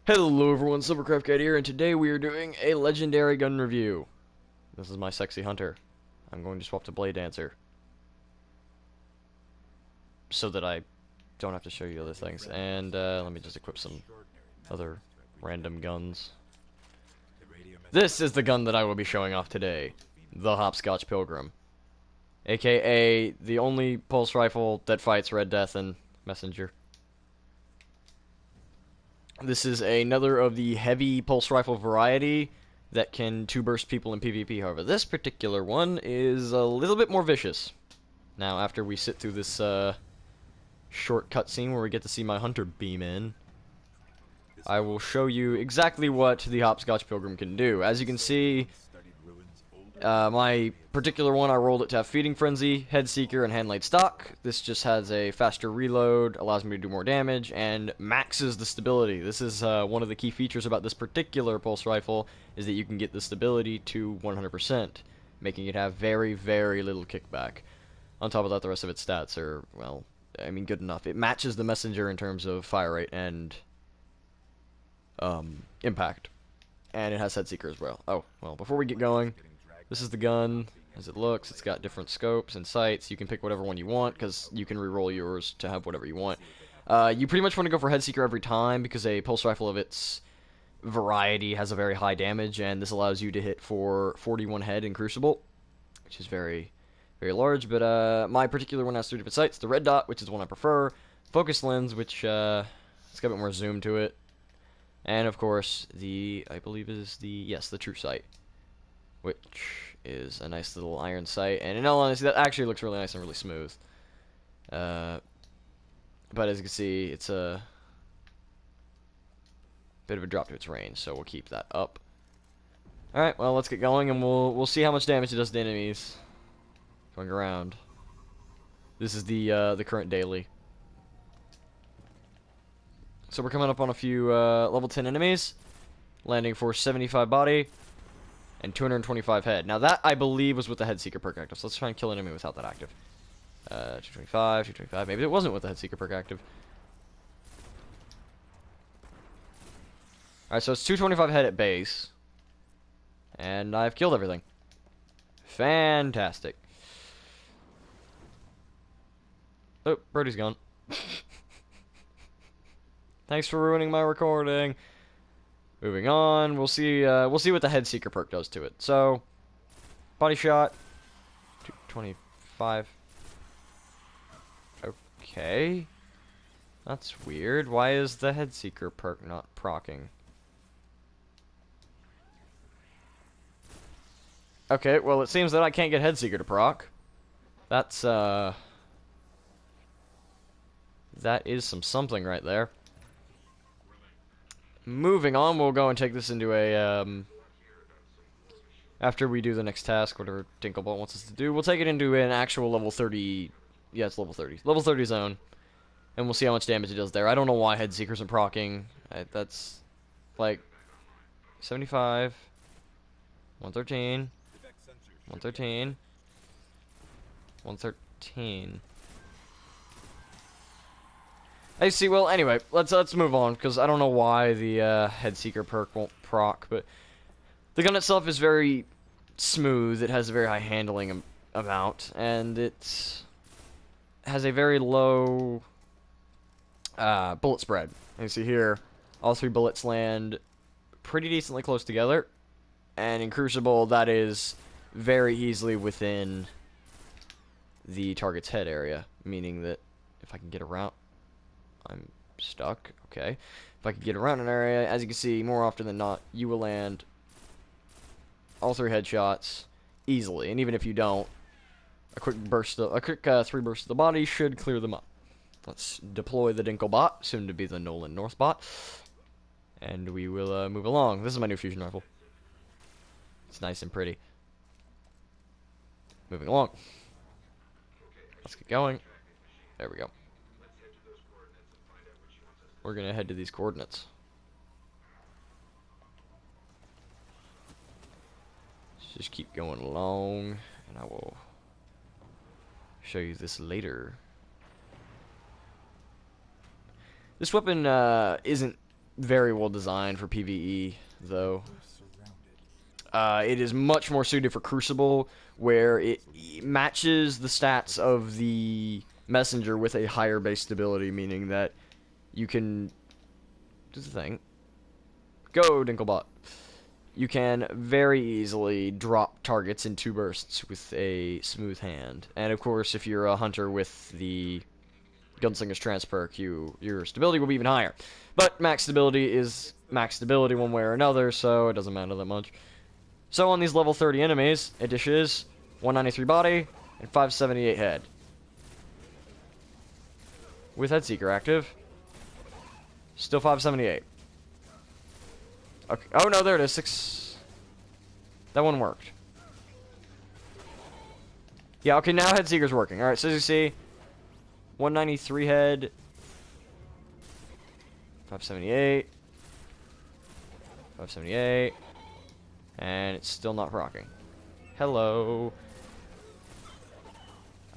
Hello everyone, Silvercraft Cat here, and today we are doing a legendary gun review. This is my sexy hunter. I'm going to swap to Blade Dancer, so that I don't have to show you other things. And let me just equip some other random guns. This is the gun that I will be showing off today. The Hopscotch Pilgrim. AKA the only pulse rifle that fights Red Death and Messenger. This is another of the heavy pulse rifle variety that can two-burst people in PvP. However, this particular one is a little bit more vicious. Now, after we sit through this short cutscene where we get to see my hunter beam in, I will show you exactly what the Hopscotch Pilgrim can do. As you can see, my particular one, I rolled it to have Feeding Frenzy, Head Seeker, and Hand Laid Stock. This just has a faster reload, allows me to do more damage, and maxes the stability. This is one of the key features about this particular pulse rifle, is that you can get the stability to 100%, making it have very, very little kickback. On top of that, the rest of its stats are, well, I mean, good enough. It matches the Messenger in terms of fire rate and impact. And it has Head Seeker as well. Oh, well, before we get going, this is the gun as it looks. It's got different scopes and sights. You can pick whatever one you want because you can re-roll yours to have whatever you want. You pretty much want to go for Head Seeker every time because a pulse rifle of its variety has a very high damage, and this allows you to hit for 41 head in Crucible, which is very, very large. But my particular one has 3 different sights. The red dot, which is the one I prefer. Focus lens, which it's got a bit more zoom to it. And of course, I believe is the true sight, which is a nice little iron sight, and in all honesty, that actually looks really nice and really smooth. But as you can see, it's a bit of a drop to its range, so we'll keep that up. Alright, well, let's get going, and we'll see how much damage it does to enemies going around. This is the current daily. So we're coming up on a few level 10 enemies, landing for 75 body and 225 head. Now that, I believe, was with the Head Seeker perk active, so let's try and kill an enemy without that active. 225, 225, maybe it wasn't with the Head Seeker perk active. Alright, so it's 225 head at base, and I've killed everything. Fantastic. Oh, Brody's gone. Thanks for ruining my recording. Moving on, we'll see what the Head Seeker perk does to it. So, body shot, 225. Okay, that's weird. Why is the Head Seeker perk not proccing? Okay, well, it seems that I can't get Head Seeker to proc. That's that is something right there. Moving on, we'll go and take this into a, after we do the next task, whatever Dinklebolt wants us to do, we'll take it into an actual level 30, yeah, it's level 30. Level 30 zone, and we'll see how much damage it does there. I don't know why Head Seekers are proccing. That's, like, 75, 113, 113, 113. I see. Well, anyway, let's move on because I don't know why the Head Seeker perk won't proc, but the gun itself is very smooth. It has a very high handling amount, and it has a very low bullet spread. And you see here, all 3 bullets land pretty decently close together, and in Crucible, that is very easily within the target's head area, meaning that if I can get around. I'm stuck. Okay. If I could get around an area, as you can see, more often than not, you will land all 3 headshots easily. And even if you don't, a quick 3 bursts of the body should clear them up. Let's deploy the Dinklebot, soon to be the Nolan Northbot, and we will move along. This is my new fusion rifle. It's nice and pretty. Moving along. Let's get going. There we go. We're going to head to these coordinates. Let's just keep going along, and I will show you this later. This weapon isn't very well designed for PVE, though. It is much more suited for Crucible, where it matches the stats of the Messenger with a higher base stability, meaning that you can do the thing. Go, Dinklebot. You can very easily drop targets in 2 bursts with a smooth hand. And of course, if you're a hunter with the Gunslinger's Trance perk, your stability will be even higher. But max stability is max stability one way or another, so it doesn't matter that much. So on these level 30 enemies, it dishes 193 body and 578 head. With Headseeker active, still 578. Okay. Oh no, there it is. 6. That one worked. Yeah, okay, now Headseeker's working. Alright, so as you see, 193 head, 578, 578, and it's still not rocking. Hello.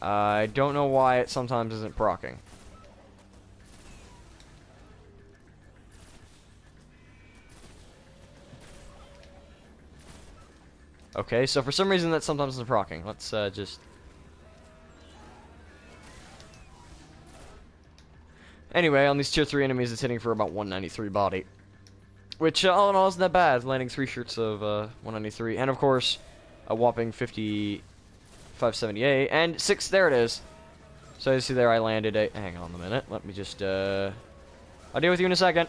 I don't know why it sometimes isn't procking. Okay, so for some reason that sometimes isn't procking. Let's just... Anyway, on these tier 3 enemies, it's hitting for about 193 body. Which, all in all, isn't that bad. Landing 3 shirts of 193. And, of course, a whopping 578. And 6, there it is. So, you see there, I landed a... Hang on a minute. Let me just, I'll deal with you in a second.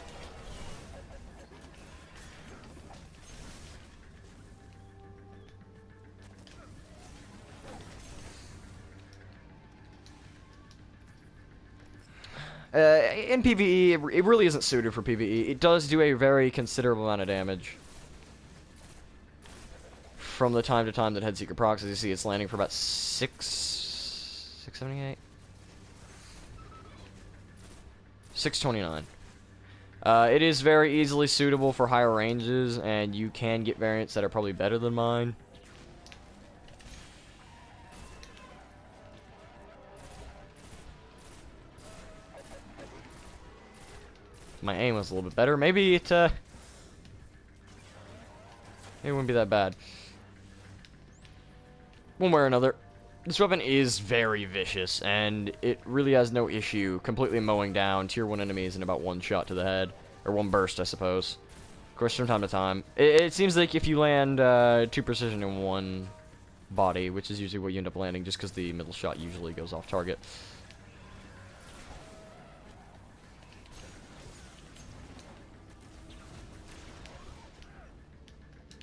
In PvE, it really isn't suited for PvE. It does do a very considerable amount of damage. From the time to time that Headseeker procs, as you see, it's landing for about 678? 629. It is very easily suitable for higher ranges, and you can get variants that are probably better than mine. My aim was a little bit better. Maybe it wouldn't be that bad. One way or another, this weapon is very vicious, and it really has no issue completely mowing down tier 1 enemies in about 1 shot to the head. Or 1 burst, I suppose. Of course, from time to time. It seems like if you land 2 precision in 1 body, which is usually what you end up landing, just because the middle shot usually goes off target.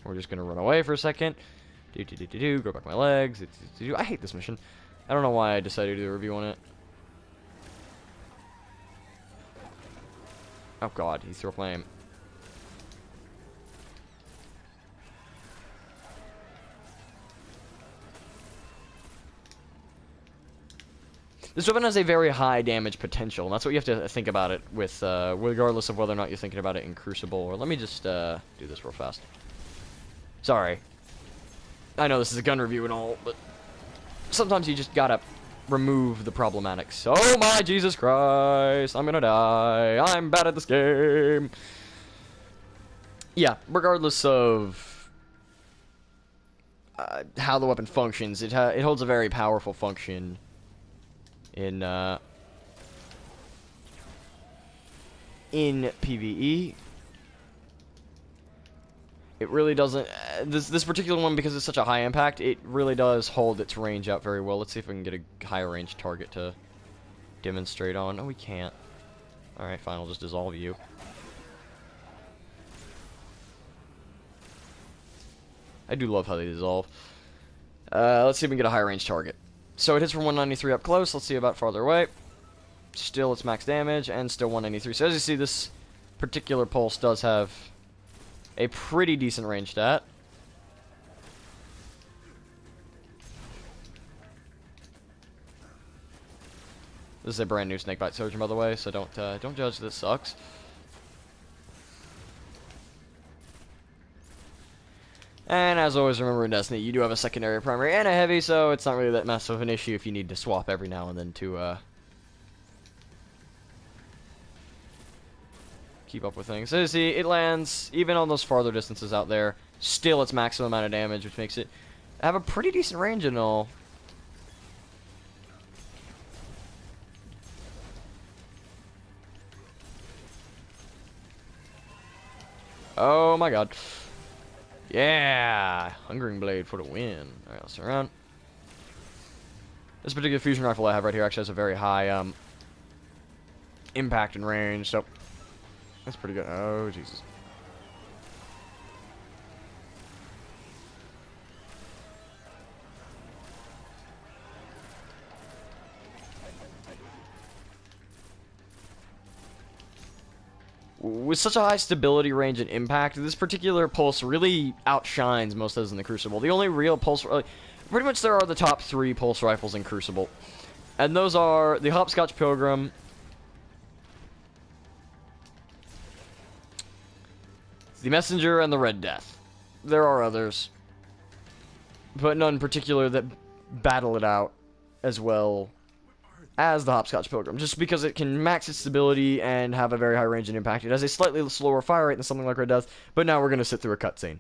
We're just gonna run away for a second. Go back my legs. I hate this mission. I don't know why I decided to do a review on it. Oh god, he threw a flame. This weapon has a very high damage potential, and that's what you have to think about it with, regardless of whether or not you're thinking about it in Crucible. Or let me just do this real fast. Sorry. I know this is a gun review and all, but sometimes you just gotta remove the problematics. Oh my Jesus Christ, I'm gonna die. I'm bad at this game. Yeah, regardless of how the weapon functions, it holds a very powerful function in PvE. It really doesn't... this particular one, because it's such a high impact, it really does hold its range out very well. Let's see if we can get a higher range target to demonstrate on. Oh, we can't. Alright, fine, I'll just dissolve you. I do love how they dissolve. Let's see if we can get a higher range target. So it hits from 193 up close. Let's see about farther away. Still, it's max damage, and still 193. So as you see, this particular pulse does have a pretty decent range stat. This is a brand new Snakebite Surgeon, by the way, so don't judge. This sucks. And as always, remember in Destiny, you do have a secondary, primary, and a heavy, so it's not really that massive of an issue if you need to swap every now and then to keep up with things. So you see, it lands even on those farther distances out there. Still its maximum amount of damage, which makes it have a pretty decent range and all. Oh my god. Yeah! Hungering Blade for the win. Alright, let's turn around. This particular fusion rifle I have right here actually has a very high impact and range, so that's pretty good. Oh, Jesus. With such a high stability, range, and impact, this particular pulse really outshines most others in the Crucible. The only real pulse... pretty much there are the top 3 pulse rifles in Crucible. And those are the Hopscotch Pilgrim, the Messenger, and the Red Death. There are others, but none in particular that battle it out as well as the Hopscotch Pilgrim, just because it can max its stability and have a very high range and impact. It has a slightly slower fire rate than something like Red Death, but now we're going to sit through a cutscene.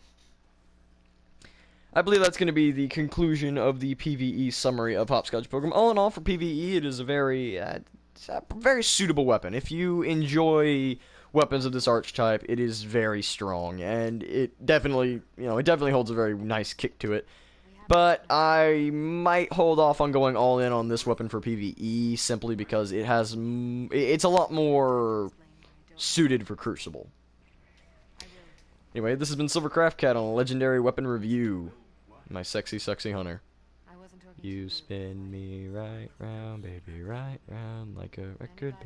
I believe that's going to be the conclusion of the PVE summary of Hopscotch Pilgrim. All in all, for PVE, it is a very suitable weapon. If you enjoy weapons of this archetype, it is very strong, and it definitely holds a very nice kick to it. But I might hold off on going all in on this weapon for PvE simply because it's a lot more suited for Crucible. Anyway, this has been Silvercraft Cat on a Legendary Weapon Review. My sexy, sexy hunter. You spin me right round, baby, right round like a record.